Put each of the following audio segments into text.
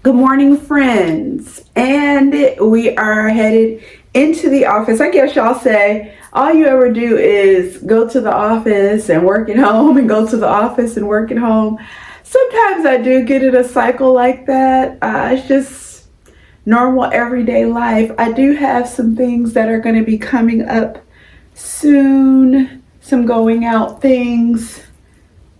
Good morning, friends. And we are headed into the office. I guess y'all say all you ever do is go to the office and work at home and go to the office and work at home. Sometimes I do get in a cycle like that. It's just normal everyday life. I do have some things that are going to be coming up soon, some going out things.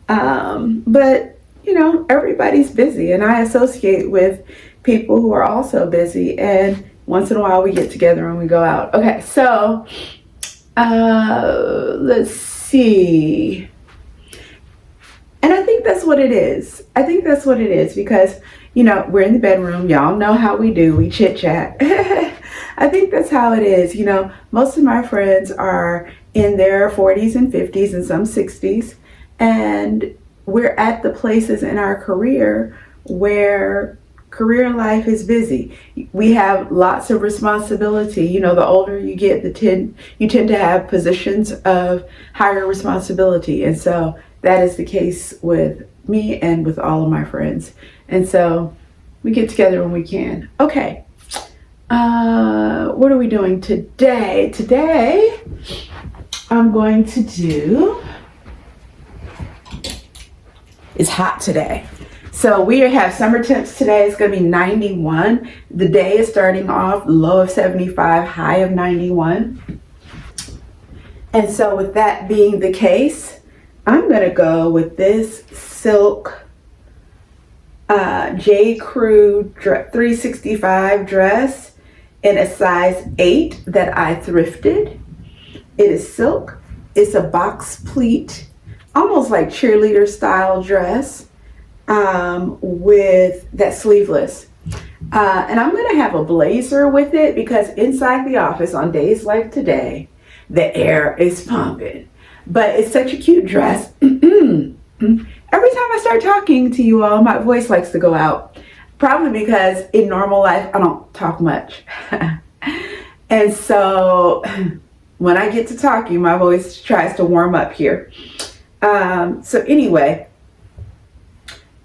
But you know, everybody's busy, and I associate with people who are also busy, and once in a while we get together and we go out. Okay, so let's see. And I think that's what it is. I think that's what it is because, you know, we're in the bedroom. Y'all know how we do. We chit chat. I think that's how it is. You know, most of my friends are in their 40s and 50s and some 60s, and we're at the places in our career where career life is busy. We have lots of responsibility. You know, the older you get, you tend to have positions of higher responsibility. And so that is the case with me and with all of my friends. And so we get together when we can. Okay. What are we doing today? Today, I'm going to do... It's hot today. So we have summer temps today. It's going to be 91. The day is starting off low of 75, high of 91. And so with that being the case, I'm going to go with this silk J. Crew 365 dress in a size 8 that I thrifted. It is silk. It's a box pleat, almost like cheerleader style dress with that sleeveless. And I'm gonna have a blazer with it because inside the office on days like today, the air is pumping. But it's such a cute dress. Every time I start talking to you all, my voice likes to go out. Probably because in normal life, I don't talk much. And so when I get to talking, my voice tries to warm up here. So anyway,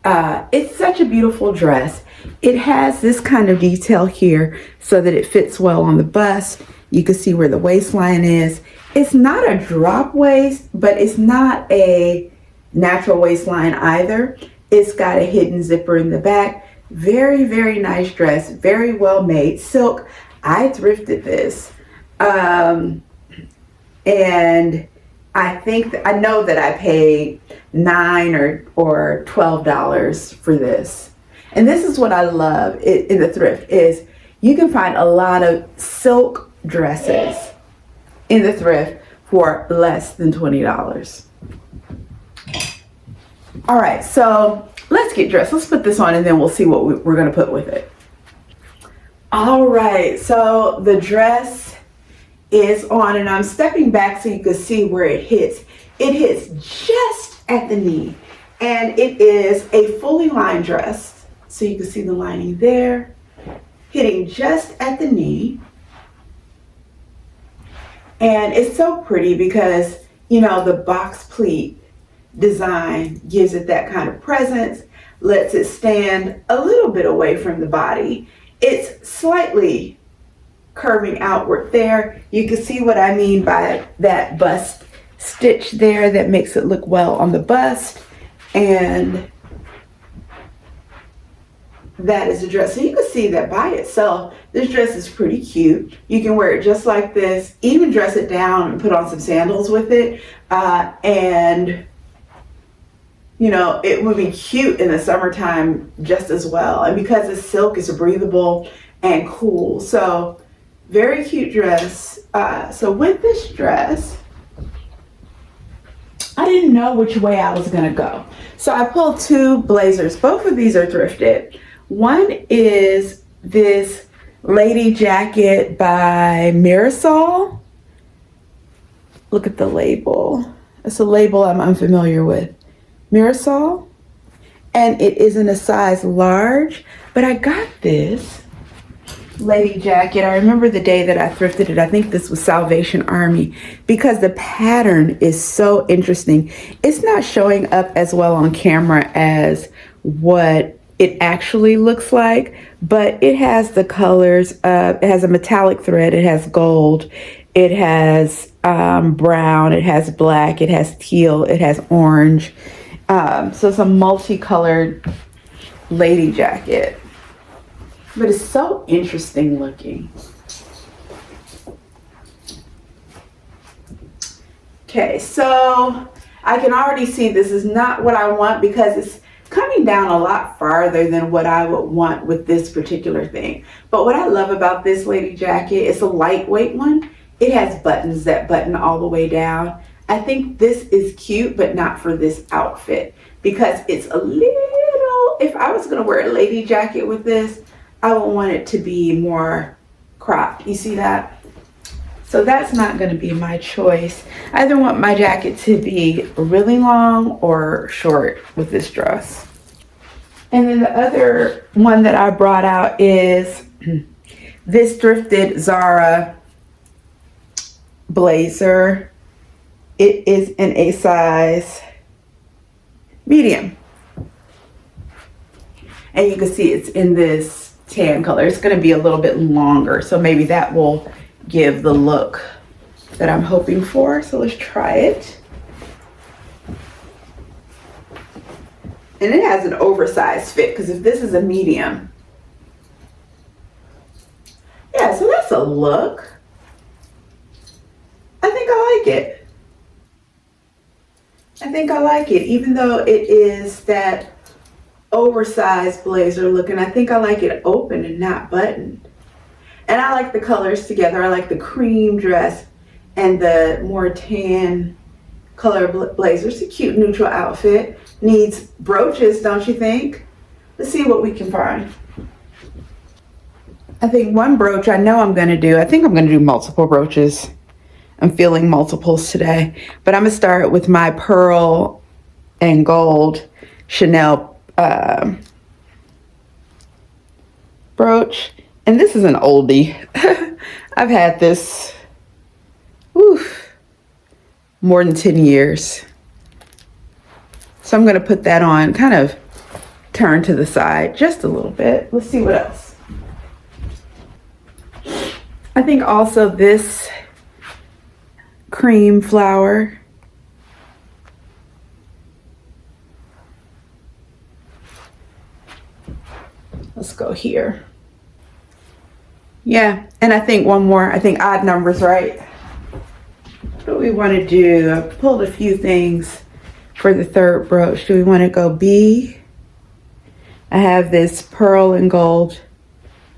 it's such a beautiful dress. It has this kind of detail here so that it fits well on the bust. You can see where the waistline is. It's not a drop waist, but it's not a natural waistline either. It's got a hidden zipper in the back. Very, very nice dress. Very well made. Silk. I thrifted this. And I know that I paid $9 or $12 for this. And this is what I love in the thrift is you can find a lot of silk dresses in the thrift for less than $20. All right, so let's get dressed. Let's put this on and then we'll see what we're gonna put with it. All right, so the dress is on and I'm stepping back so you can see where it hits. It hits just at the knee and it is a fully lined dress. So you can see the lining there, hitting just at the knee. And it's so pretty because, you know, the box pleat design gives it that kind of presence, lets it stand a little bit away from the body. It's slightly curving outward there. You can see what I mean by that bust stitch there that makes it look well on the bust. And that is a dress. So you can see that by itself, this dress is pretty cute. You can wear it just like this, even dress it down and put on some sandals with it. And you know, it would be cute in the summertime just as well. And because it's silk, it's breathable and cool. So very cute dress. So with this dress, I didn't know which way I was gonna go. So I pulled two blazers. Both of these are thrifted. One is this lady jacket by Mirasol. Look at the label. It's a label I'm unfamiliar with. Mirasol. And it is in a size large, but I got this lady jacket. I remember the day that I thrifted it. I think this was Salvation Army because the pattern is so interesting. It's not showing up as well on camera as what it actually looks like, but it has the colors. It has a metallic thread, it has gold, it has brown, it has black, it has teal, it has orange. So it's a multicolored lady jacket, but it's so interesting looking. Okay, so I can already see this is not what I want because it's coming down a lot farther than what I would want with this particular thing. But what I love about this lady jacket, it's a lightweight one. It has buttons that button all the way down. I think this is cute, but not for this outfit because it's a little, if I was gonna wear a lady jacket with this, I would want it to be more cropped. You see that? So that's not gonna be my choice. I either want my jacket to be really long or short with this dress. And then the other one that I brought out is this thrifted Zara blazer. It is in a size medium. And you can see it's in this tan color. It's gonna be a little bit longer, so maybe that will give the look that I'm hoping for. So let's try it. And it has an oversized fit because if this is a medium. Yeah, so that's a look. I think I like it. I think I like it, even though it is that oversized blazer look, and I think I like it open and not buttoned. And I like the colors together. I like the cream dress and the more tan color blazer. It's a cute neutral outfit. Needs brooches, don't you think? Let's see what we can find. I think one brooch I know I'm gonna do. I think I'm gonna do multiple brooches. I'm feeling multiples today. But I'm gonna start with my pearl and gold Chanel brooch. And this is an oldie. I've had this more than 10 years. So I'm gonna put that on, kind of turn to the side just a little bit. Let's see what else. I think also this cream flower. Let's go here. Yeah, and I think one more, I think odd numbers, right? What do we want to do? I pulled a few things for the third brooch. Do we want to go B? I have this pearl and gold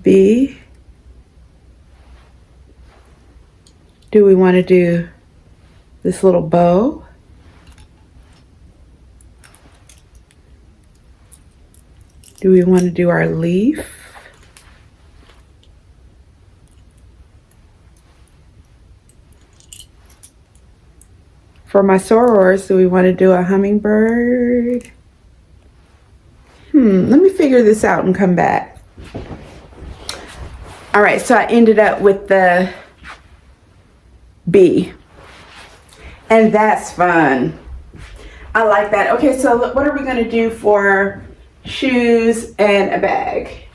B. Do we want to do this little bow? Do we want to do our leaf? For my sorors, do we want to do a hummingbird? Let me figure this out and come back. All right, so I ended up with the B. And that's fun. I like that. Okay, so look, what are we gonna do for shoes and a bag?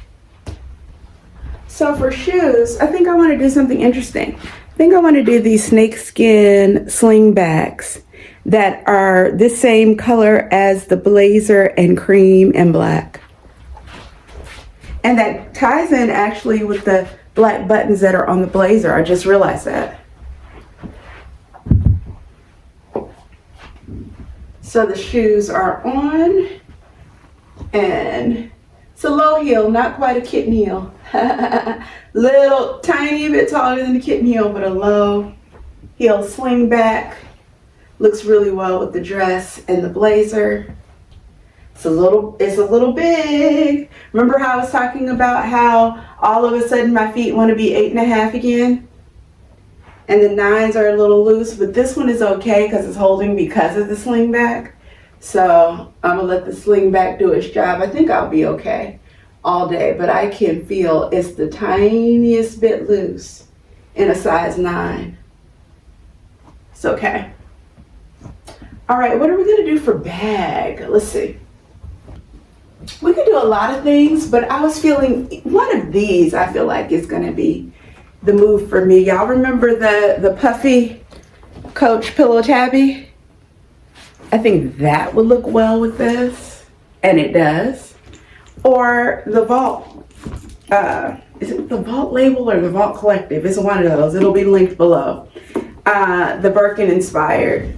So for shoes, I think I want to do something interesting. I think I want to do these snakeskin slingbacks that are the same color as the blazer and cream and black. And that ties in actually with the black buttons that are on the blazer. I just realized that. So the shoes are on, and it's a low heel, not quite a kitten heel. Little tiny bit taller than the kitten heel, but a low heel sling back. Looks really well with the dress and the blazer. It's a little big. Remember how I was talking about how all of a sudden my feet want to be 8.5 again? And the 9s are a little loose, but this one is okay because it's holding because of the sling back. So I'm gonna let the sling back do its job. I think I'll be okay all day, but I can feel it's the tiniest bit loose in a size 9. It's okay. All right, what are we gonna do for bag? Let's see. We can do a lot of things, but I was feeling one of these, I feel like is gonna be the move for me. Y'all remember the puffy Coach pillow tabby? I think that would look well with this, and it does. Or the Vault, is it the Vault label or the Vault Collective? It's one of those, it'll be linked below. The Birkin inspired.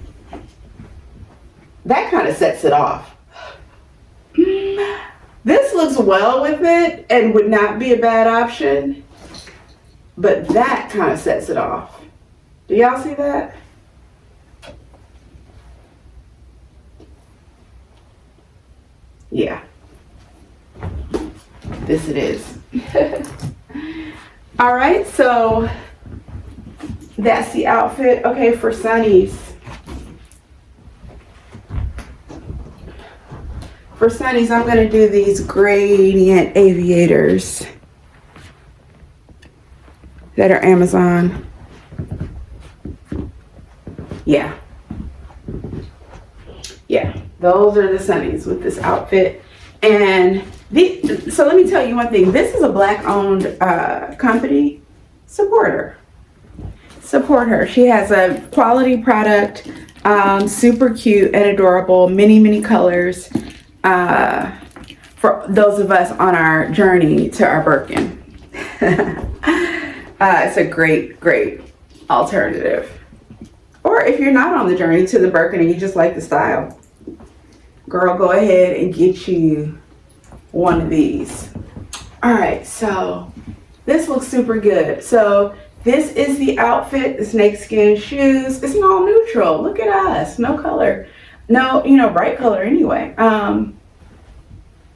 That kind of sets it off. This looks well with it and would not be a bad option, but that kind of sets it off. Do y'all see that? Yeah. This it is. All right, so that's the outfit. Okay, for Sunnies. For Sunnies, I'm gonna do these gradient aviators that are Amazon. Yeah. Yeah, those are the Sunnies with this outfit. And so let me tell you one thing. This is a black owned company. Support her. Support her. She has a quality product, super cute and adorable, many colors. For those of us on our journey to our Birkin. It's a great alternative. Or if you're not on the journey to the Birkin and you just like the style, girl, go ahead and get you one of these. All right, so this looks super good. So this is the outfit, the snakeskin shoes. It's all neutral. Look at us, no color. No, bright color anyway.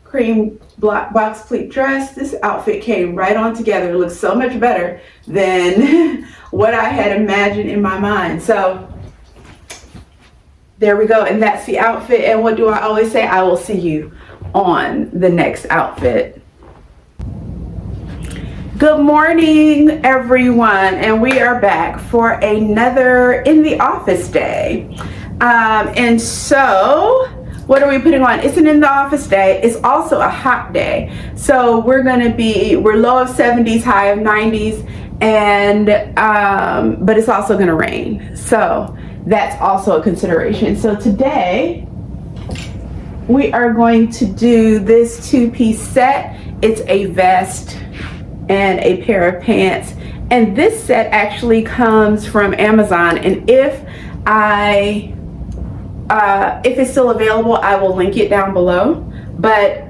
Cream box pleat dress. This outfit came right on together. It looks so much better than what I had imagined in my mind. So there we go. And that's the outfit. And what do I always say? I will see you on the next outfit. Good morning, everyone. And we are back for another in the office day. And so what are we putting on? It's an in the office day. It's also a hot day. So we're low of 70s, high of 90s, and but it's also gonna rain. So that's also a consideration. So today we are going to do this two-piece set. It's a vest and a pair of pants. And this set actually comes from Amazon. And if it's still available, I will link it down below. But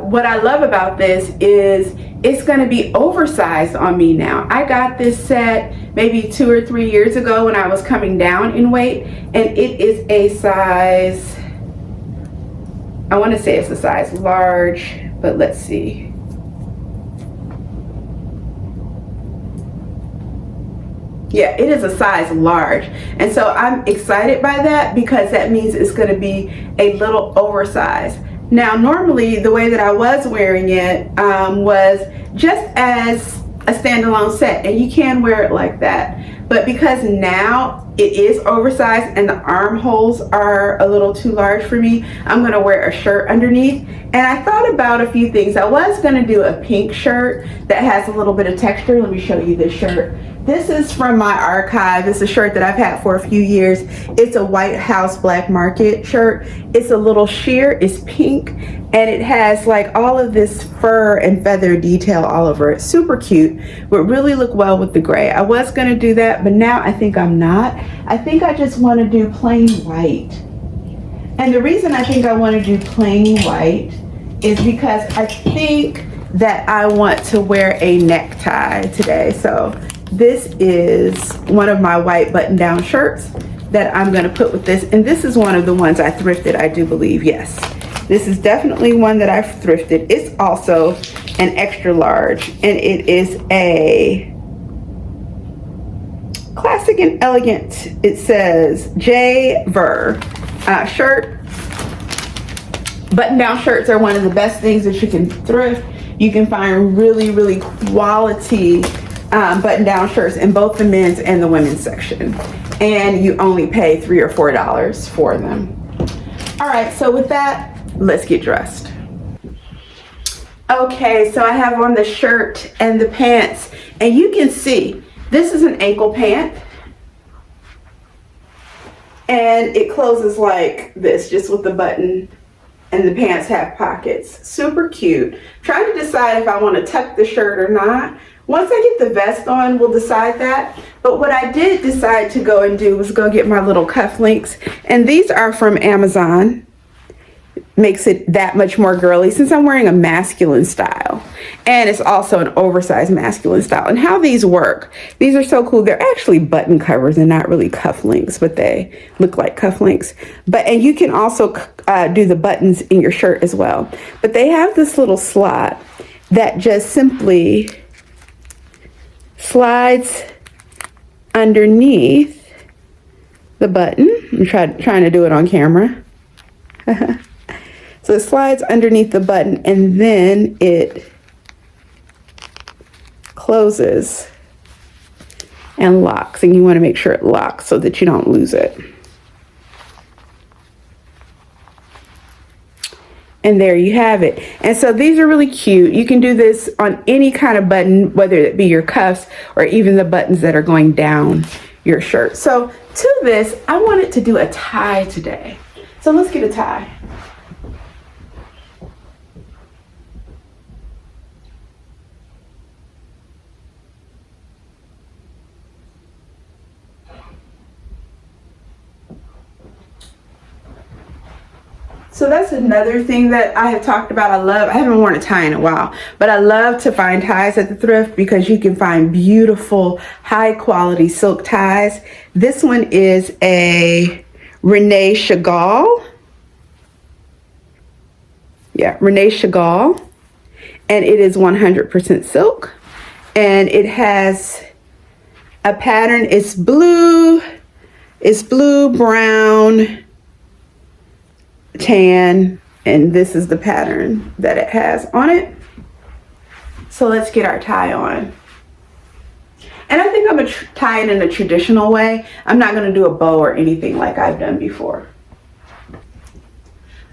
what I love about this is it's going to be oversized on me now. I got this set maybe 2 or 3 years ago when I was coming down in weight, and it is a size, I want to say it's a size large, but let's see. Yeah, it is a size large. And so I'm excited by that because that means it's going to be a little oversized. Now, normally the way that I was wearing it was just as a standalone set, and you can wear it like that. But because now it is oversized and the armholes are a little too large for me, I'm going to wear a shirt underneath. And I thought about a few things. I was going to do a pink shirt that has a little bit of texture. Let me show you this shirt. This is from my archive. It's a shirt that I've had for a few years. It's a White House Black Market shirt. It's a little sheer, it's pink, and it has like all of this fur and feather detail all over it. Super cute, would really look well with the gray. I was gonna do that, but now I think I'm not. I think I just wanna do plain white. And the reason I think I wanna do plain white is because I think that I want to wear a necktie today. So this is one of my white button-down shirts that I'm going to put with this. And this is one of the ones I thrifted, I do believe. Yes, this is definitely one that I've thrifted. It's also an extra large, and it is a classic and elegant, it says J. Ver shirt. Button-down shirts are one of the best things that you can thrift. You can find really quality button-down shirts in both the men's and the women's section, and you only pay $3 or $4 for them. All right, so with that, let's get dressed. Okay, so I have on the shirt and the pants, and you can see this is an ankle pant, and it closes like this, just with the button, and the pants have pockets. Super cute. Trying to decide if I want to tuck the shirt or not. Once I get the vest on, we'll decide that. But what I did decide to go and do was go get my little cufflinks, and these are from Amazon. Makes it that much more girly since I'm wearing a masculine style, and it's also an oversized masculine style. And how these work, these are so cool. They're actually button covers and not really cufflinks, but they look like cufflinks. And you can also do the buttons in your shirt as well. But they have this little slot that just simply slides underneath the button. I'm trying to do it on camera. So it slides underneath the button, and then it closes and locks, and you want to make sure it locks so that you don't lose it. And there you have it. And so these are really cute. You can do this on any kind of button, whether it be your cuffs or even the buttons that are going down your shirt. So to this, I wanted to do a tie today. So let's get a tie. So that's another thing that I have talked about. I haven't worn a tie in a while, but I love to find ties at the thrift because you can find beautiful, high quality silk ties. This one is a Rene Chagal. Yeah, Rene Chagal. And it is 100% silk. And it has a pattern. It's blue, brown, tan, and this is the pattern that it has on it. So let's get our tie on. And I think I'm gonna tie it in a traditional way. I'm not gonna do a bow or anything like I've done before.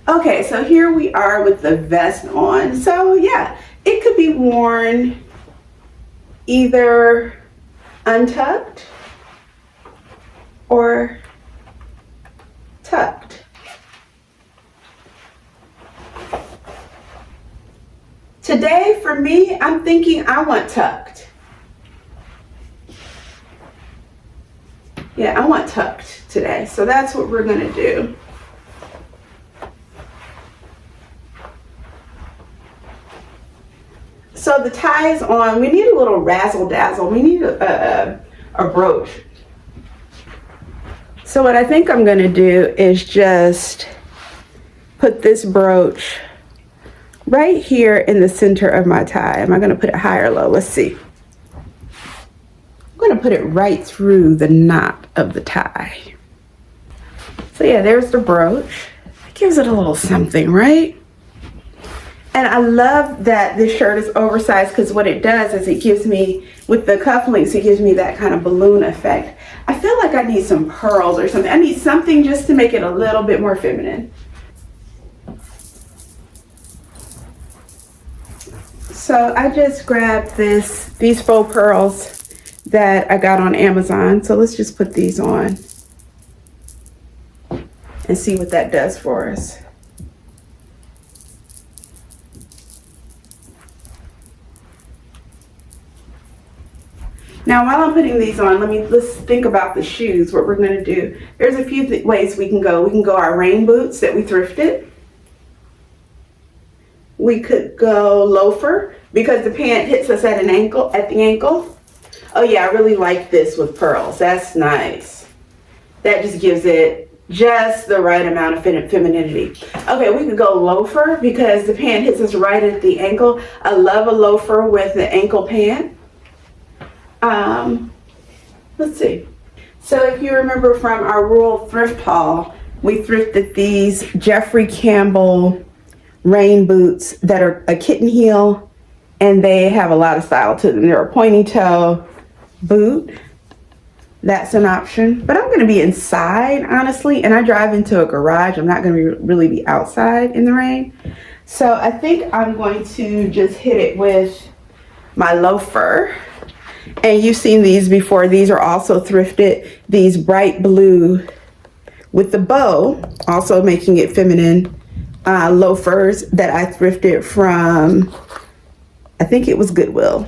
Okay, so here we are with the vest on. So yeah, it could be worn either untucked or tucked. Today, for me, I'm thinking I want tucked. Yeah, I want tucked today. So that's what we're gonna do. So the tie is on. We need a little razzle dazzle. We need a brooch. So what I think I'm gonna do is just put this brooch right here in the center of my tie. Am I gonna put it high or low? Let's see. I'm gonna put it right through the knot of the tie. So yeah, there's the brooch. It gives it a little something, right? And I love that this shirt is oversized because what it does is it gives me, with the cufflinks, it gives me that kind of balloon effect. I feel like I need some pearls or something. I need something just to make it a little bit more feminine. So I just grabbed these faux pearls that I got on Amazon. So let's just put these on and see what that does for us. Now, while I'm putting these on, let's think about the shoes, what we're gonna do. There's a few ways we can go. We can go our rain boots that we thrifted. We could go loafer because the pant hits us at the ankle. Oh yeah, I really like this with pearls. That's nice. That just gives it just the right amount of femininity. Okay, we could go loafer because the pant hits us right at the ankle. I love a loafer with the ankle pant. Let's see. So if you remember from our rural thrift haul, we thrifted these Jeffrey Campbell rain boots that are a kitten heel, and they have a lot of style to them. They're a pointy toe boot. That's an option. But I'm going to be inside, honestly, and I drive into a garage. I'm not going to really be outside in the rain. So I think I'm going to just hit it with my loafer. And you've seen these before. These are also thrifted. These bright blue with the bow, also making it feminine, loafers that I thrifted from, I think it was Goodwill.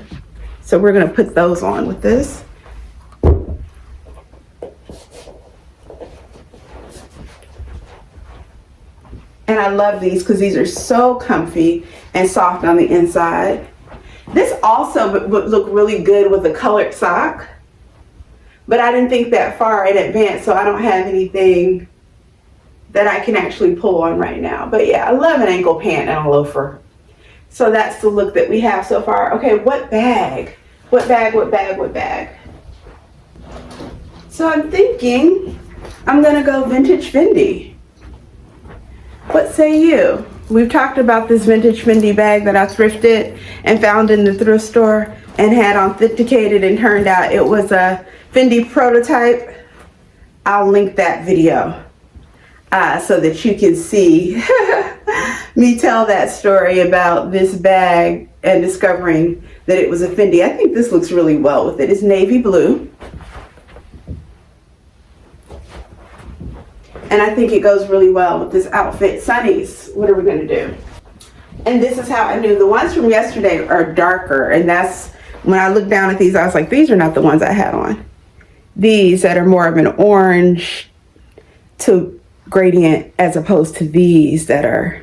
So we're gonna put those on with this. And I love these because these are so comfy and soft on the inside. This also would look really good with a colored sock, but I didn't think that far in advance, so I don't have anything that I can actually pull on right now. But yeah, I love an ankle pant and a loafer. So that's the look that we have so far. Okay, what bag? What bag, what bag, what bag? So I'm thinking I'm gonna go vintage Fendi. What say you? We've talked about this vintage Fendi bag that I thrifted and found in the thrift store and had authenticated, and turned out it was a Fendi prototype. I'll link that video so that you can see me tell that story about this bag and discovering that it was a Fendi. I think this looks really well with it. It's navy blue. And I think it goes really well with this outfit. Sunnies, what are we gonna do? And this is how I knew. The ones from yesterday are darker, and that's when I looked down at these, I was like, these are not the ones I had on. These that are more of an orange to gradient, as opposed to these that are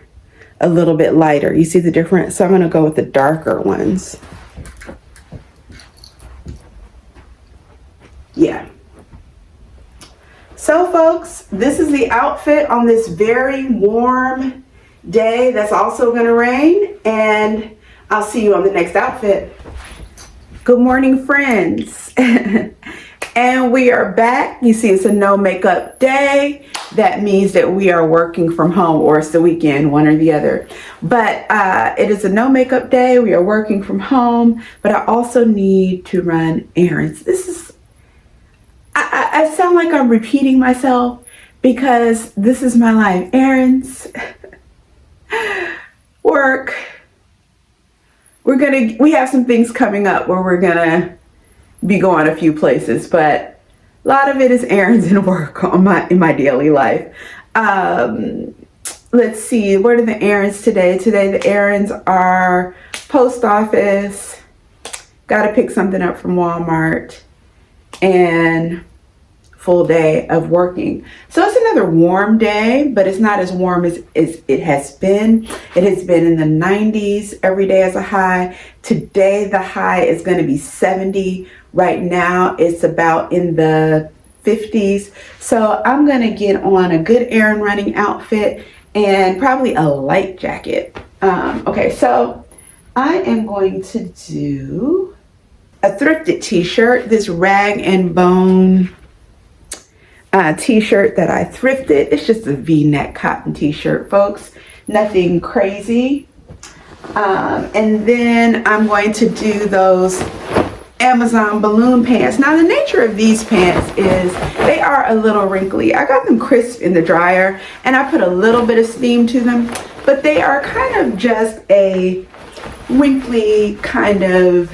a little bit lighter. You see the difference? So I'm gonna go with the darker ones. Yeah. So folks, this is the outfit on this very warm day that's also going to rain, and I'll see you on the next outfit. Good morning, friends. And we are back. You see, it's a no makeup day. That means that we are working from home, or it's the weekend, one or the other. But it is a no makeup day. We are working from home, but I also need to run errands. This is, I sound like I'm repeating myself because this is my life. Errands, work. We have some things coming up where we're gonna be going a few places, but a lot of it is errands and work in my daily life. Let's see, what are the errands today? Today the errands are post office, gotta pick something up from Walmart, and full day of working. So it's another warm day, but it's not as warm as it has been. It has been in the 90s every day as a high. Today the high is going to be 70. Right now it's about in the 50s. So I'm going to get on a good errand running outfit and probably a light jacket. Okay, so I am going to do a thrifted t-shirt, this rag and bone t-shirt that I thrifted. It's just a v-neck cotton t-shirt, folks, nothing crazy. And then I'm going to do those Amazon balloon pants. Now the nature of these pants is they are a little wrinkly. I got them crisp in the dryer and I put a little bit of steam to them, but they are kind of just a wrinkly kind of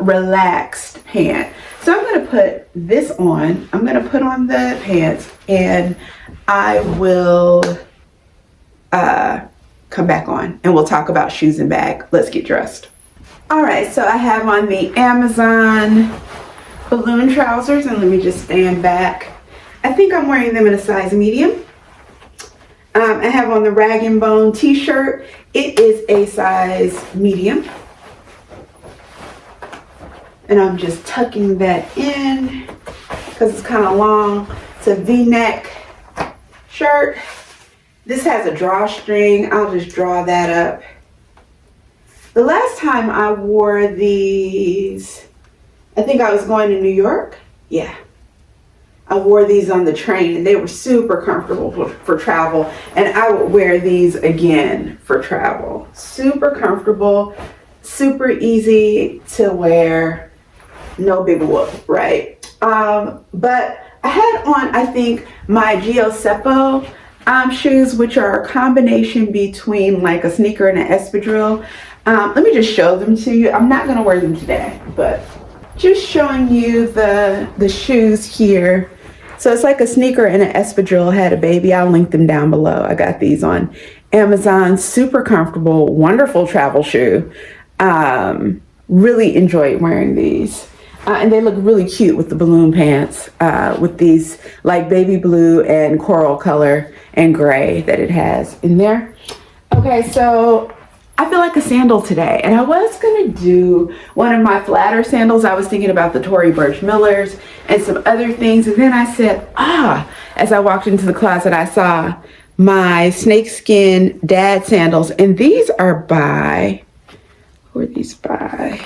relaxed pant. So I'm going to put this on. I'm going to put on the pants and I will come back on and we'll talk about shoes and bag. Let's get dressed. All right, so I have on the Amazon balloon trousers, and let me just stand back. I think I'm wearing them in a size medium. I have on the rag and bone t-shirt. It is a size medium. And I'm just tucking that in because it's kind of long. It's a v-neck shirt. This has a drawstring. I'll just draw that up. The last time I wore these, I think I was going to New York. Yeah. I wore these on the train and they were super comfortable for travel. And I would wear these again for travel. Super comfortable, super easy to wear. No big whoop, right? But I had on, I think, my Gioseppo shoes, which are a combination between like a sneaker and an espadrille. Let me just show them to you. I'm not gonna wear them today, but just showing you the shoes here. So it's like a sneaker and an espadrille had a baby. I'll link them down below. I got these on Amazon. Super comfortable, wonderful travel shoe. Really enjoyed wearing these. And they look really cute with the balloon pants, with these like baby blue and coral color and gray that it has in there. Okay, so I feel like a sandal today, and I was gonna do one of my flatter sandals. I was thinking about the Tory Burch Millers and some other things, and then I said, as I walked into the closet, I saw my snakeskin dad sandals, and these are by, who are these by?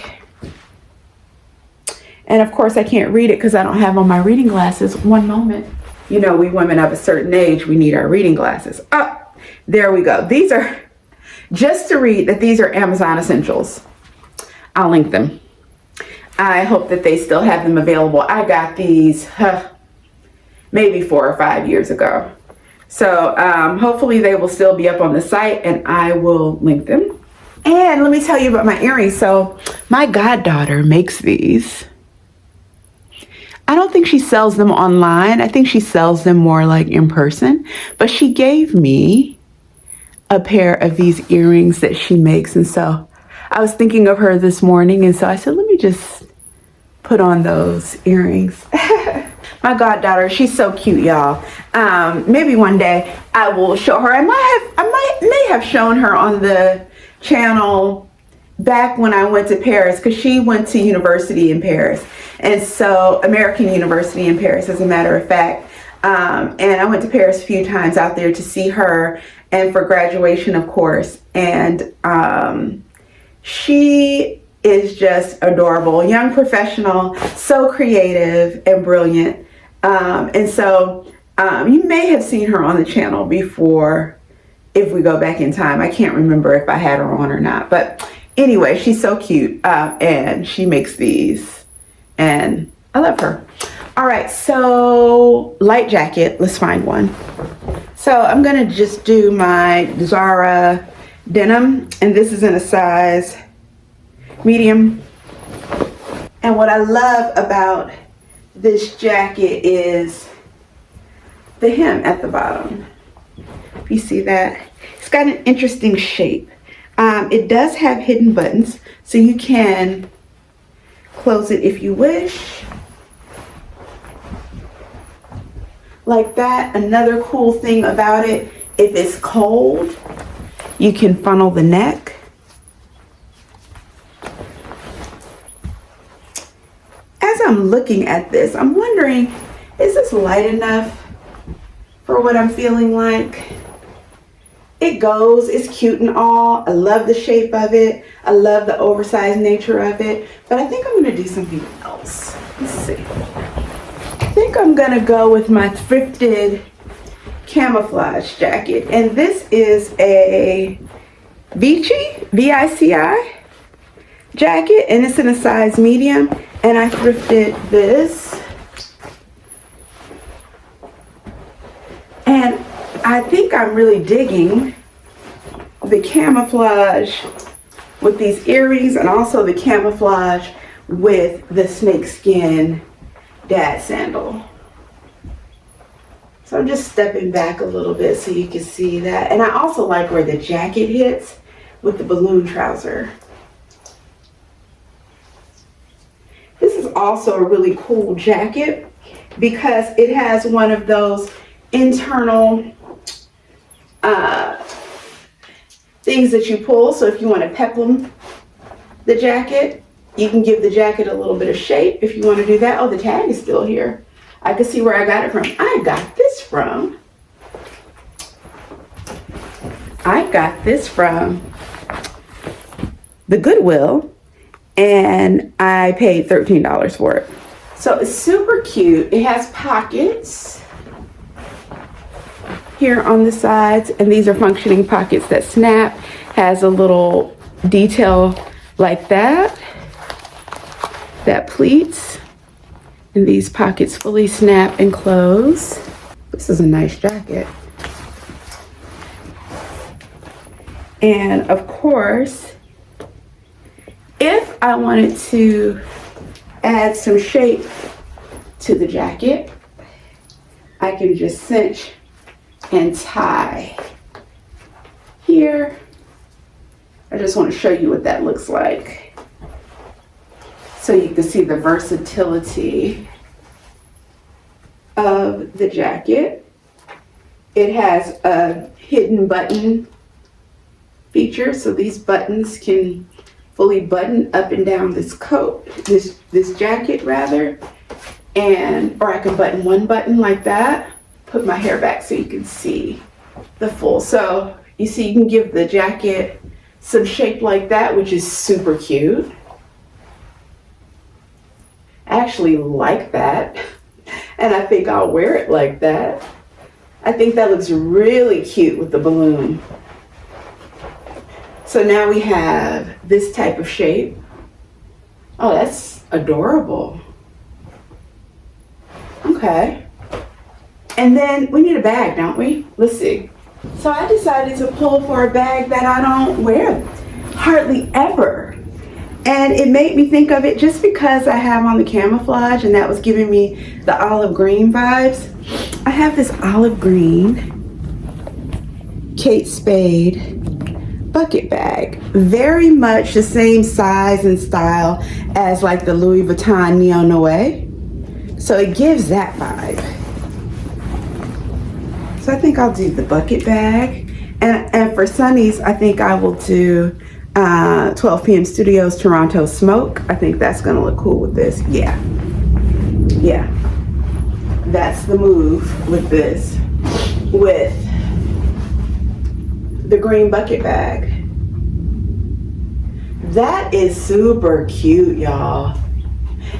And of course I can't read it because I don't have on my reading glasses. One moment. You know, we women of a certain age, we need our reading glasses. Oh, there we go. These are, just to read that these are Amazon essentials. I'll link them. I hope that they still have them available. I got these maybe 4 or 5 years ago. So hopefully they will still be up on the site, and I will link them. And let me tell you about my earrings. So my goddaughter makes these. I don't think she sells them online. I think she sells them more like in person. But she gave me a pair of these earrings that she makes. And so I was thinking of her this morning. And so I said, let me just put on those earrings. My goddaughter, she's so cute, y'all. Maybe one day I will show her. I may have shown her on the channel back when I went to Paris, because she went to university in Paris. And so American University in Paris, as a matter of fact. And I went to Paris a few times out there to see her and for graduation, of course. And she is just adorable, young professional, so creative and brilliant. And so you may have seen her on the channel before if we go back in time. I can't remember if I had her on or not. But anyway, she's so cute, and she makes these. And I love her. All right, so light jacket. Let's find one. So I'm gonna just do my Zara denim, and this is in a size medium. And what I love about this jacket is the hem at the bottom. If you see that, it's got an interesting shape. It does have hidden buttons, so you can close it if you wish, like that. Another cool thing about it, if it's cold, you can funnel the neck. As I'm looking at this, I'm wondering, is this light enough for what I'm feeling like? It goes, it's cute and all. I love the shape of it. I love the oversized nature of it. But I think I'm gonna do something else. Let's see. I think I'm gonna go with my Thrifted camouflage jacket. And this is a Vici, V-I-C-I jacket. And it's in a size medium. And I thrifted this. And I think I'm really digging the camouflage with these earrings, and also the camouflage with the snakeskin dad sandal. So I'm just stepping back a little bit so you can see that. And I also like where the jacket hits with the balloon trouser. This is also a really cool jacket because it has one of those internal things that you pull. So if you want to peplum the jacket, you can give the jacket a little bit of shape if you want to do that. Oh, the tag is still here. I can see where I got it from. I got this from the Goodwill, and I paid $13 for it. So it's super cute. It has pockets here on the sides, and these are functioning pockets that snap. Has a little detail like that pleats, and these pockets fully snap and close. This is a nice jacket. And of course, if I wanted to add some shape to the jacket, I can just cinch and tie here. I just want to show you what that looks like, so you can see the versatility of the jacket. It has a hidden button feature, so these buttons can fully button up and down this coat, this jacket rather, or I can button one button like that, put my hair back so you can see the full. So you see, you can give the jacket some shape like that, which is super cute. I actually like that, and I think I'll wear it like that. I think that looks really cute with the balloon. So now we have this type of shape. Oh, that's adorable. Okay. And then we need a bag, don't we? Let's see. So I decided to pull for a bag that I don't wear hardly ever. And it made me think of it just because I have on the camouflage, and that was giving me the olive green vibes. I have this olive green Kate Spade bucket bag. Very much the same size and style as like the Louis Vuitton Neo Noe. So it gives that vibe. So I think I'll do the bucket bag. And for Sunnies, I think I will do 12 p.m. Studios Toronto Smoke. I think that's gonna look cool with this. Yeah. That's the move with this. With the green bucket bag. That is super cute, y'all.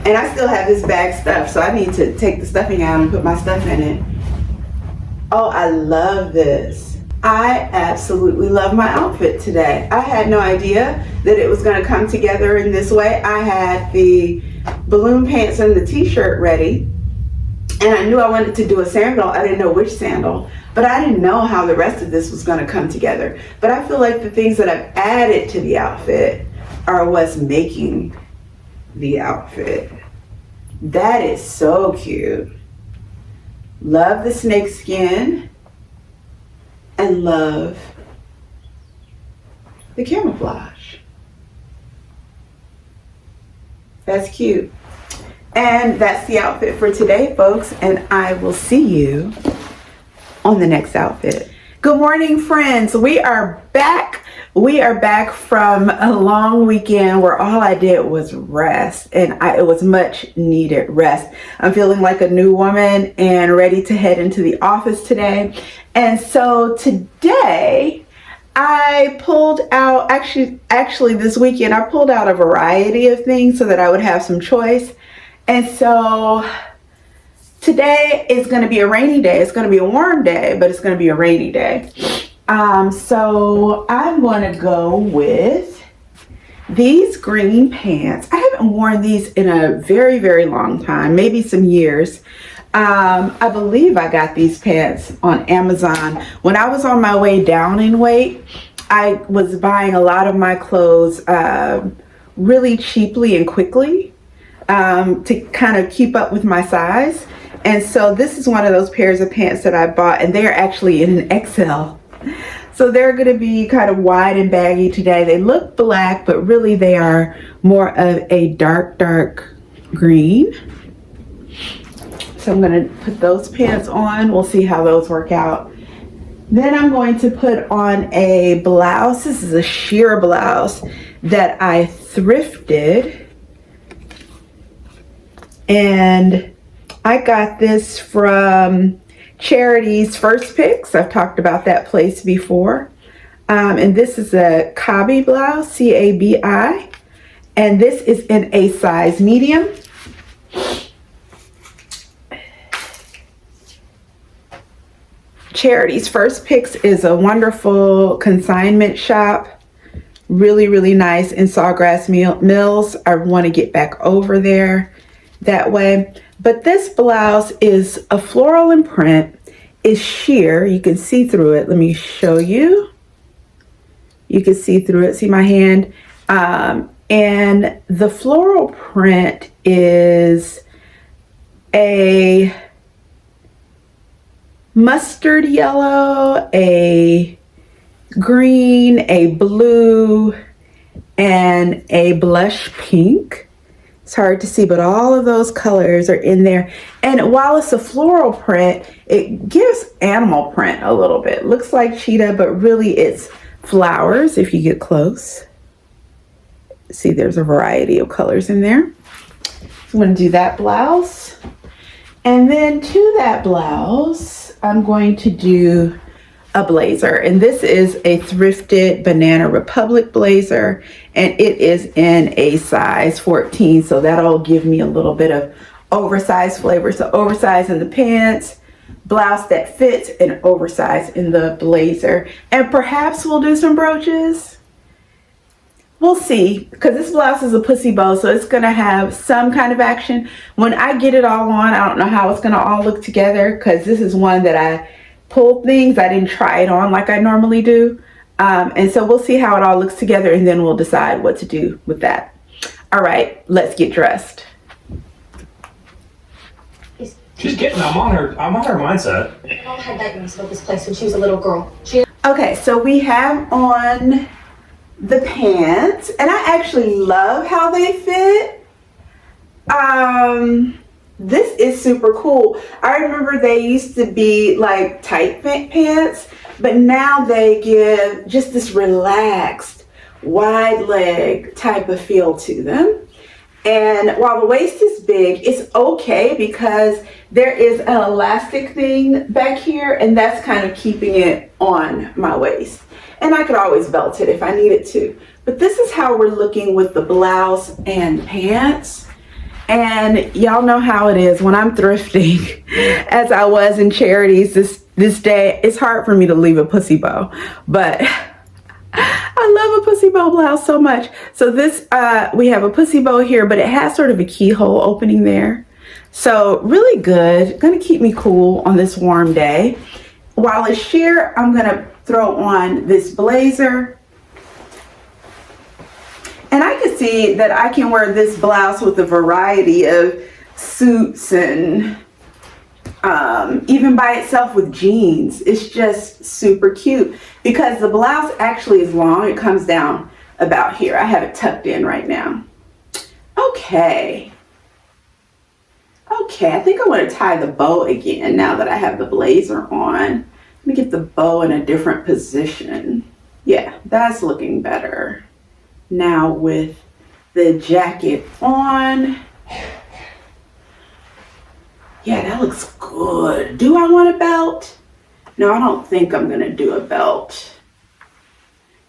And I still have this bag stuffed, so I need to take the stuffing out and put my stuff in it. Oh, I love this. I absolutely love my outfit today. I had no idea that it was gonna come together in this way. I had the balloon pants and the t-shirt ready, and I knew I wanted to do a sandal. I didn't know which sandal, but I didn't know how the rest of this was gonna come together. But I feel like the things that I've added to the outfit are what's making the outfit. That is so cute. Love the snakeskin and love the camouflage. That's cute. And that's the outfit for today, folks, and I will see you on the next outfit. Good morning, friends. We are back. We are back from a long weekend where all I did was rest, and it was much needed rest. I'm feeling like a new woman and ready to head into the office today. And so today I pulled out, actually this weekend, I pulled out a variety of things so that I would have some choice. And so today is going to be a rainy day. It's going to be a warm day, but it's going to be a rainy day. So I'm going to go with these green pants. I haven't worn these in a very, very long time, maybe some years. I believe I got these pants on Amazon. When I was on my way down in weight, I was buying a lot of my clothes really cheaply and quickly to kind of keep up with my size. And so this is one of those pairs of pants that I bought, and they're actually in an XL. So they're going to be kind of wide and baggy today. They look black, but really they are more of a dark green. So I'm going to put those pants on. We'll see how those work out. Then I'm going to put on a blouse. This is a sheer blouse that I thrifted. And I got this from Charity's First Picks. I've talked about that place before. And this is a Cabi blouse, C-A-B-I. And this is in a size medium. Charity's First Picks is a wonderful consignment shop. Really, really nice in Sawgrass Mills. I want to get back over there that way. But this blouse is a floral in print. It's sheer. You can see through it. Let me show you. You can see through it, see my hand. And the floral print is a mustard yellow, a green, a blue, and a blush pink. It's hard to see, but all of those colors are in there. And while it's a floral print, it gives animal print a little bit. Looks like cheetah, but really it's flowers if you get close. See, there's a variety of colors in there. I'm going to do that blouse. And then to that blouse, I'm going to do a blazer, and this is a thrifted Banana Republic blazer, and it is in a size 14, so that'll give me a little bit of oversized flavor. So oversized in the pants, blouse that fits, and oversized in the blazer. And perhaps we'll do some brooches. We'll see, because this blouse is a pussy bow, so it's going to have some kind of action. When I get it all on, I don't know how it's going to all look together, because this is one that I pulled things. I didn't try it on like I normally do. And so we'll see how it all looks together, and then we'll decide what to do with that. All right, let's get dressed. She's getting, I'm on her mindset. My mom had nightmares about this place when she was a little girl. Okay, so we have on the pants, and I actually love how they fit. This is super cool. I remember they used to be like tight fit pants, but now they give just this relaxed, wide leg type of feel to them. And while the waist is big, it's okay because there is an elastic thing back here, and that's kind of keeping it on my waist. And I could always belt it if I needed to. But this is how we're looking with the blouse and pants. And y'all know how it is when I'm thrifting, as I was in charities this day. It's hard for me to leave a pussy bow, but I love a pussy bow blouse so much. So this, we have a pussy bow here, but it has sort of a keyhole opening there. So really good, gonna keep me cool on this warm day. While it's sheer, I'm gonna throw on this blazer. And I can see that I can wear this blouse with a variety of suits and even by itself with jeans. It's just super cute because the blouse actually is long. It comes down about here. I have it tucked in right now. Okay, I think I want to tie the bow again now that I have the blazer on. Let me get the bow in a different position. Yeah, that's looking better. Now with the jacket on. Yeah, that looks good. Do I want a belt? No, I don't think I'm gonna do a belt.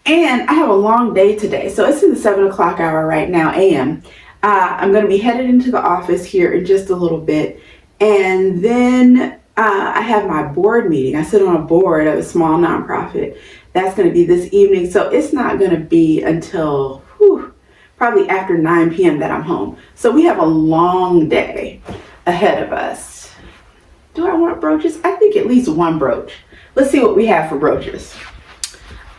And I have a long day today. So it's in the 7 o'clock hour right now, a.m. I'm gonna be headed into the office here in just a little bit. And then I have my board meeting. I sit on a board of a small nonprofit. That's going to be this evening. So it's not going to be until probably after 9 p.m. that I'm home. So we have a long day ahead of us. Do I want brooches? I think at least one brooch. Let's see what we have for brooches.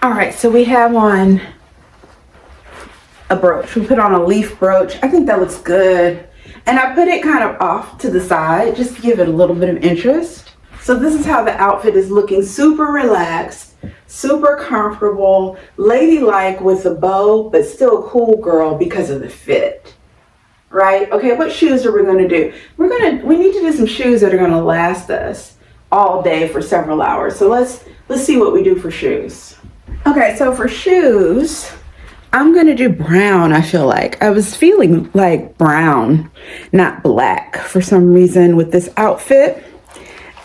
All right, so we have on a brooch. We put on a leaf brooch. I think that looks good. And I put it kind of off to the side just to give it a little bit of interest. So this is how the outfit is looking. Super relaxed, super comfortable, ladylike with a bow, but still a cool girl because of the fit, right? Okay, what shoes are we gonna do? We need to do some shoes that are gonna last us all day for several hours. So let's see what we do for shoes. Okay, so for shoes, I'm gonna do brown. I feel like I was feeling like brown, not black for some reason with this outfit.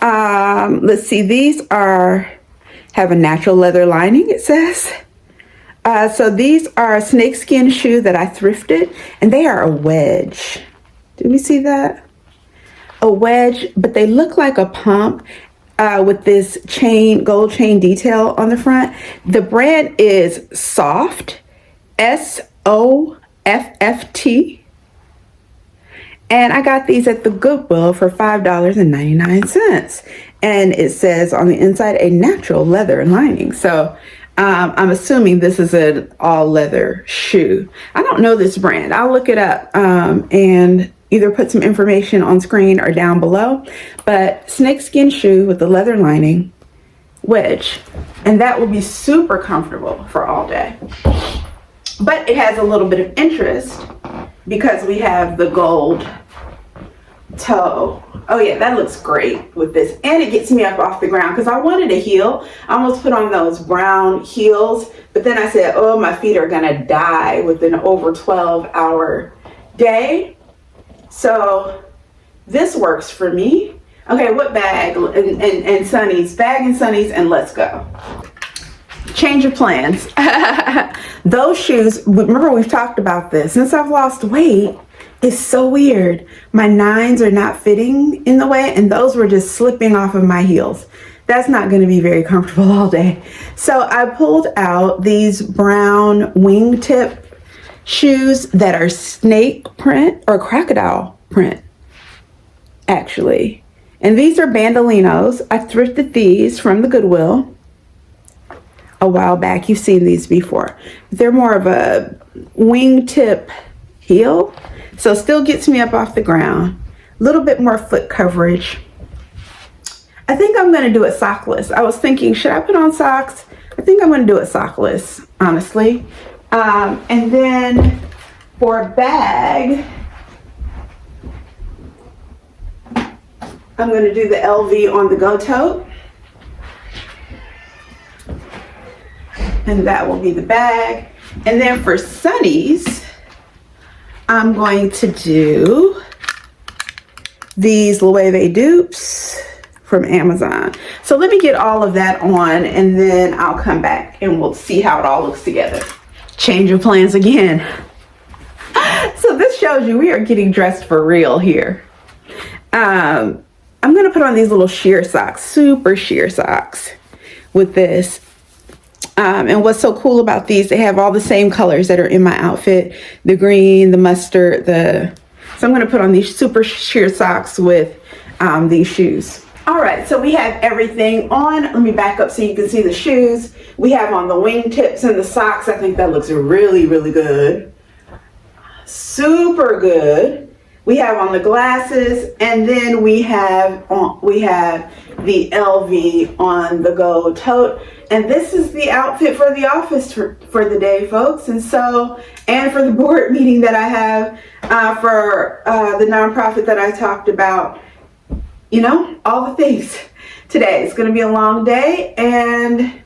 Let's see, these have a natural leather lining, it says. So these are a snakeskin shoe that I thrifted, and they are a wedge. Do we see that? A wedge, but they look like a pump with this gold chain detail on the front. The brand is Soft, SOFFT. And I got these at the Goodwill for $5.99. And it says on the inside, a natural leather lining. So I'm assuming this is an all leather shoe. I don't know this brand. I'll look it up and either put some information on screen or down below. But snakeskin shoe with the leather lining, wedge, and that will be super comfortable for all day. But it has a little bit of interest because we have the gold toe. Oh yeah, that looks great with this, and it gets me up off the ground because I wanted a heel. I almost put on those brown heels, but then I said, oh, my feet are gonna die with an over 12-hour day. So this works for me. Okay, what bag and Sunnies, bag and Sunnies, and let's go. Change of plans. Those shoes, remember we've talked about this, since I've lost weight, it's so weird. My 9s are not fitting in the way, and those were just slipping off of my heels. That's not going to be very comfortable all day. So I pulled out these brown wingtip shoes that are snake print or crocodile print, actually. And these are bandolinos. I thrifted these from the Goodwill a while back. You've seen these before. They're more of a wingtip heel. So still gets me up off the ground. A little bit more foot coverage. I think I'm going to do it sockless. I was thinking, should I put on socks? I think I'm going to do it sockless, honestly. And then for a bag, I'm going to do the LV on the go tote. And that will be the bag. And then for Sunnies, I'm going to do these Loewe dupes from Amazon. So let me get all of that on, and then I'll come back and we'll see how it all looks together. Change of plans again. So this shows you we are getting dressed for real here. I'm gonna put on these little sheer socks, super sheer socks with this. And what's so cool about these, they have all the same colors that are in my outfit. The green, the mustard, so I'm going to put on these super sheer socks with these shoes. All right, so we have everything on. Let me back up so you can see the shoes. We have on the wingtips and the socks. I think that looks really, really good. Super good. We have on the glasses, and then we have the LV on the go tote. And this is the outfit for the office for the day, folks. And for the board meeting that I have for the nonprofit that I talked about, you know, all the things today. It's going to be a long day, and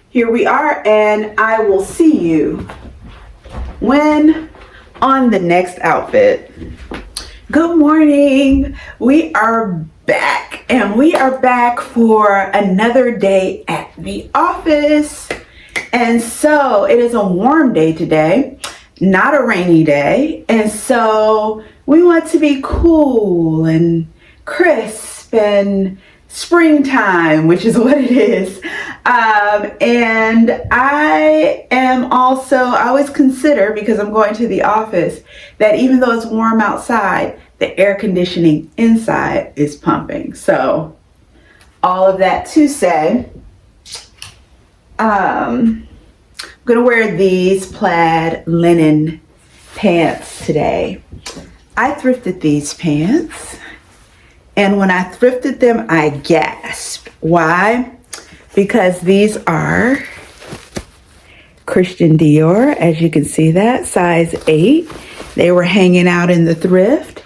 here we are, and I will see you when on the next outfit. Good morning. We are back, and we are back for another day at the office. And so it is a warm day today, not a rainy day. And so we want to be cool and crisp and springtime, which is what it is. And I always consider, because I'm going to the office, that even though it's warm outside, the air conditioning inside is pumping. So all of that to say, I'm gonna wear these plaid linen pants today. I thrifted these pants, and when I thrifted them, I gasped. Why? Because these are Christian Dior, as you can see that, size 8. They were hanging out in the thrift.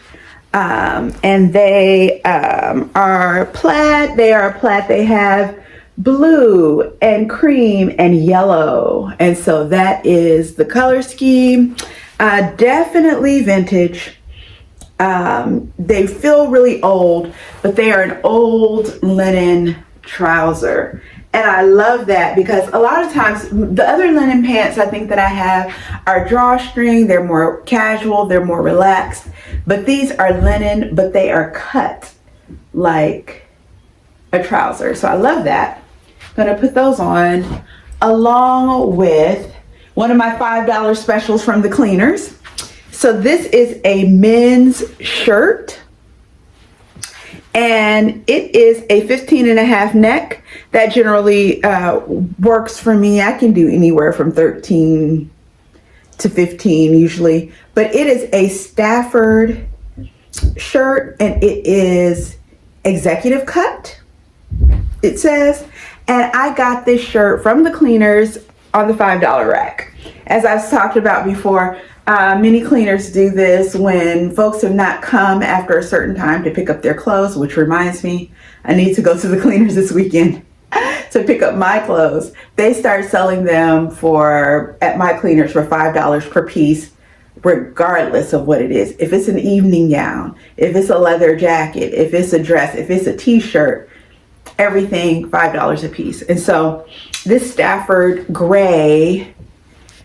And they are plaid. They are plaid. They have blue and cream and yellow. And so that is the color scheme. Definitely vintage. They feel really old, but they are an old linen trouser. And I love that, because a lot of times the other linen pants I think that I have are drawstring. They're more casual, they're more relaxed. But these are linen, but they are cut like a trouser. So I love that. I'm gonna put those on along with one of my $5 specials from the cleaners. So this is a men's shirt. And it is a 15.5 neck. That generally works for me. I can do anywhere from 13 to 15 usually. But it is a Stafford shirt, and it is executive cut, it says. And I got this shirt from the cleaners on the $5 rack. As I've talked about before, many cleaners do this when folks have not come after a certain time to pick up their clothes, which reminds me, I need to go to the cleaners this weekend to pick up my clothes. They start selling them at my cleaners for $5 per piece, regardless of what it is. If it's an evening gown, if it's a leather jacket, if it's a dress, if it's a t-shirt, everything $5 a piece. And so this Stafford gray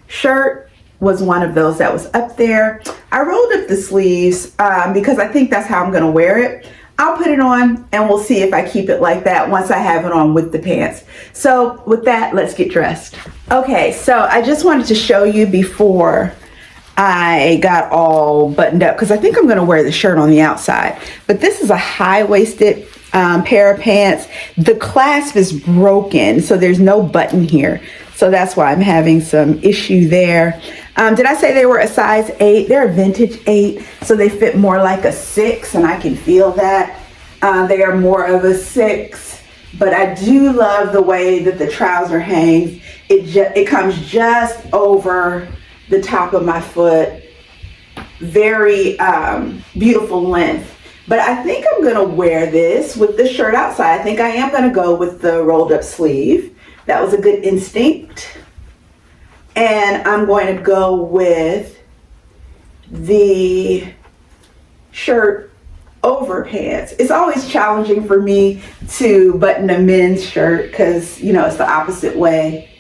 shirt was one of those that was up there. I rolled up the sleeves because I think that's how I'm gonna wear it. I'll put it on and we'll see if I keep it like that once I have it on with the pants. So with that, let's get dressed. Okay, so I just wanted to show you before I got all buttoned up, because I think I'm gonna wear the shirt on the outside. But this is a high-waisted pair of pants. The clasp is broken, so there's no button here. So that's why I'm having some issue there. Did I say they were a size 8? They're a vintage 8, so they fit more like a 6, and I can feel that. They are more of a 6, but I do love the way that the trouser hangs. It comes just over the top of my foot. Very beautiful length. But I think I'm gonna wear this with the shirt outside. I think I am gonna go with the rolled up sleeve. That was a good instinct. And I'm going to go with the shirt over pants. It's always challenging for me to button a men's shirt because, you know, it's the opposite way.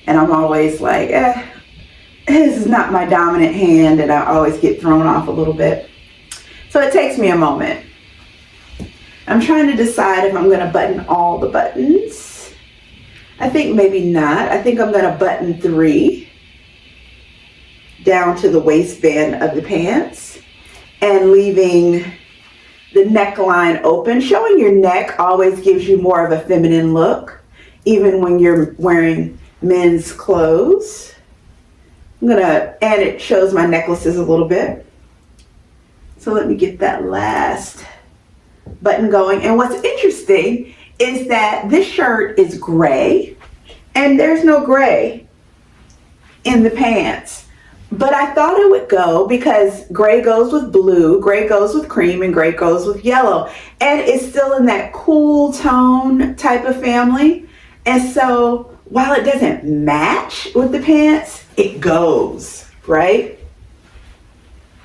And I'm always like, this is not my dominant hand, and I always get thrown off a little bit. So it takes me a moment. I'm trying to decide if I'm gonna button all the buttons. I think maybe not. I think I'm gonna button 3 down to the waistband of the pants and leaving the neckline open. Showing your neck always gives you more of a feminine look, even when you're wearing men's clothes. And it shows my necklaces a little bit. So let me get that last button going. And what's interesting is that this shirt is gray and there's no gray in the pants. But I thought it would go because gray goes with blue, gray goes with cream, and gray goes with yellow. And it's still in that cool tone type of family. And so while it doesn't match with the pants, it goes, right?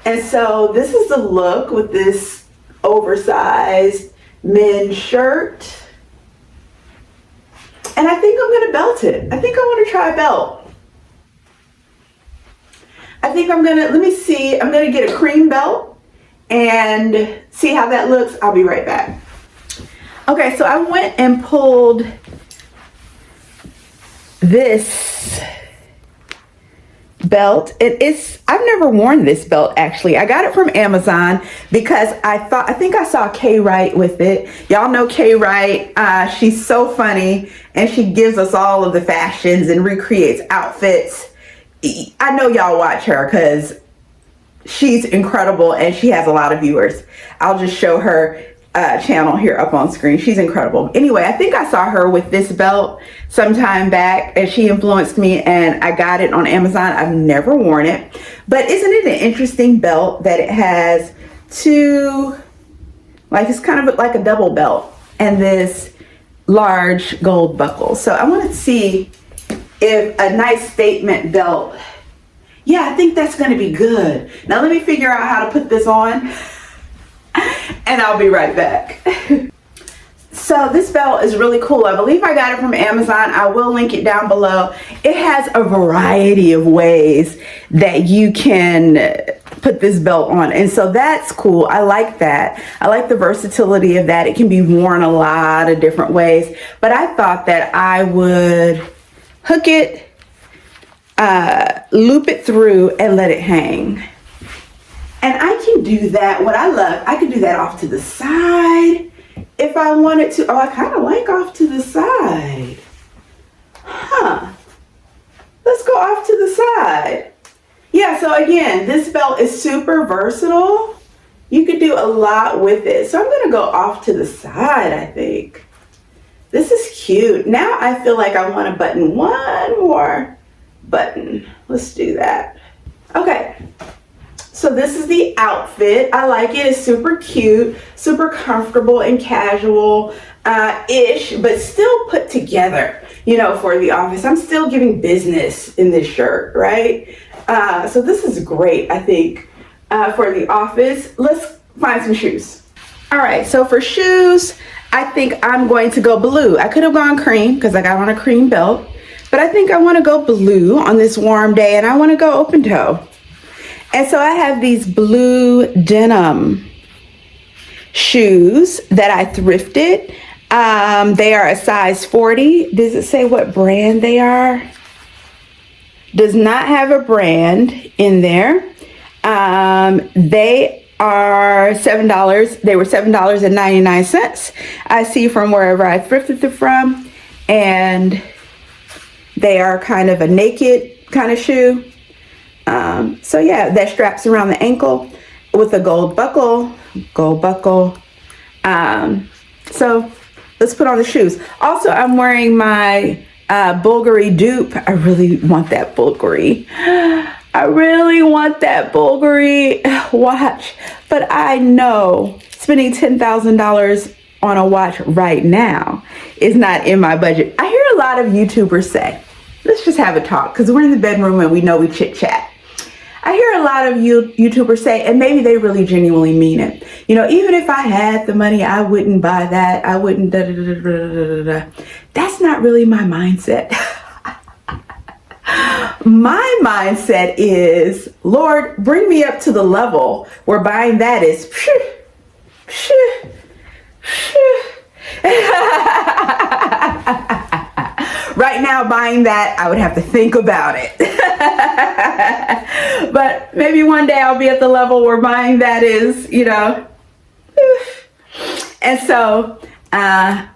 And so this is the look with this oversized men's shirt. And I think I'm gonna belt it. I think I wanna try a belt. I think I'm gonna get a cream belt and see how that looks. I'll be right back. Okay, so I went and pulled this belt. I've never worn this belt actually. I got it from Amazon because I think I saw Kay Wright with it. Y'all know Kay Wright. She's so funny and she gives us all of the fashions and recreates outfits. I know y'all watch her because she's incredible and she has a lot of viewers. I'll just show her channel here up on screen. She's incredible. Anyway, I think I saw her with this belt sometime back and she influenced me and I got it on Amazon. I've never worn it, but isn't it an interesting belt that it has two, like it's kind of like a double belt and this large gold buckle. So I want to see if a nice statement belt, yeah, I think that's going to be good. Now let me figure out how to put this on and I'll be right back. So this belt is really cool. I believe I got it from Amazon. I will link it down below. It has a variety of ways that you can put this belt on. And so that's cool. I like that. I like the versatility of that. It can be worn a lot of different ways. But I thought that I would hook it, loop it through, and let it hang. And I can do that. What I love, I can do that off to the side. if I wanted to, I kind of like off to the side. Huh. Let's go off to the side. Yeah, so again, this belt is super versatile. You could do a lot with it. So I'm gonna go off to the side, I think. This is cute. Now I feel like I want to button one more button. Let's do that. Okay. So this is the outfit. I like it. It's super cute, super comfortable and casual ish, but still put together, you know, for the office. I'm still giving business in this shirt, right? So this is great, I think, for the office. Let's find some shoes. All right, so for shoes, I think I'm going to go blue. I could have gone cream because I got on a cream belt, but I think I want to go blue on this warm day, and I want to go open toe. And so I have these blue denim shoes that I thrifted. They are a size 40. Does it say what brand they are? Does not have a brand in there. They are $7. They were $7.99. I see from wherever I thrifted them from. And they are kind of a naked kind of shoe. So yeah, that straps around the ankle with a gold buckle. So let's put on the shoes. Also, I'm wearing my Bulgari dupe. I really want that Bulgari. I really want that Bulgari watch. But I know spending $10,000 on a watch right now is not in my budget. I hear a lot of YouTubers say, let's just have a talk, because we're in the bedroom and we know we chit chat. I hear a lot of YouTubers say, and maybe they really genuinely mean it, you know, even if I had the money, I wouldn't buy that. I wouldn't da da da da da da. That's not really my mindset. My mindset is, Lord, bring me up to the level where buying that is right now, buying that, I would have to think about it. But maybe one day I'll be at the level where buying that is, you know. And so,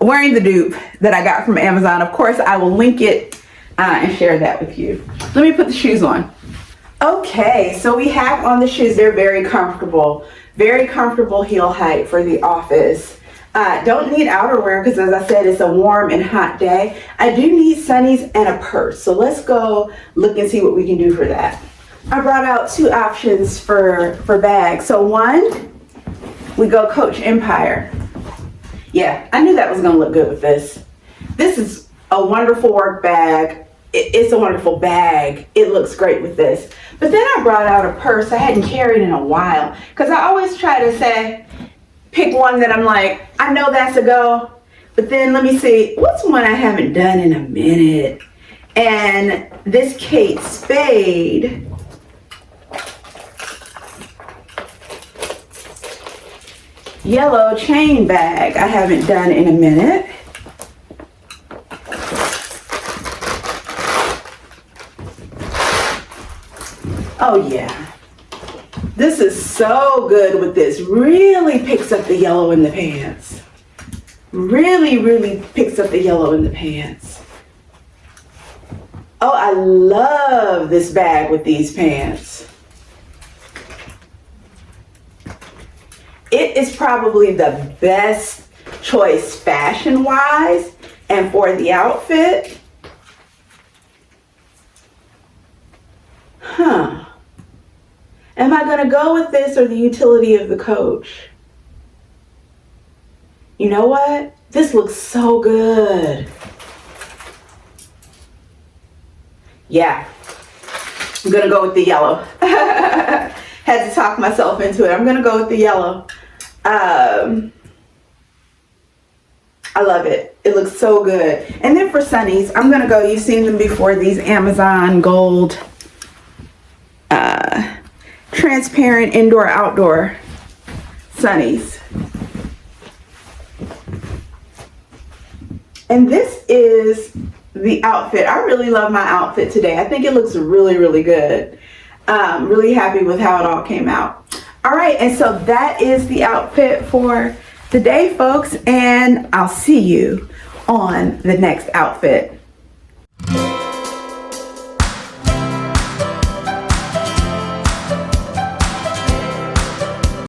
wearing the dupe that I got from Amazon, of course, I will link it and share that with you. Let me put the shoes on. Okay, so we have on the shoes. They're very comfortable heel height for the office. Don't need outerwear because, as I said, it's a warm and hot day. I do need sunnies and a purse. So let's go look and see what we can do for that. I brought out two options for bags. So one, we go Coach Empire. Yeah, I knew that was going to look good with this. This is a wonderful work bag. It's a wonderful bag. It looks great with this. But then I brought out a purse I hadn't carried in a while, because I always try to say, pick one that I'm like, I know that's a go, but then let me see, what's one I haven't done in a minute? And this Kate Spade yellow chain bag I haven't done in a minute. Oh yeah. This is so good with this. Really picks up the yellow in the pants. Really picks up the yellow in the pants. Oh, I love this bag with these pants. It is probably the best choice fashion-wise and for the outfit. Huh. Am I gonna go with this or the utility of the Coach? You know what? This looks so good. Yeah, I'm gonna go with the yellow. Had to talk myself into it. I'm gonna go with the yellow. I love it. It looks so good. And then for sunnies, I'm gonna go, you've seen them before, these Amazon gold transparent indoor outdoor sunnies. And this is the outfit. I really love my outfit today. I think it looks really good. Really happy with how it all came out. All right, and so that is the outfit for the day, folks, and I'll see you on the next outfit.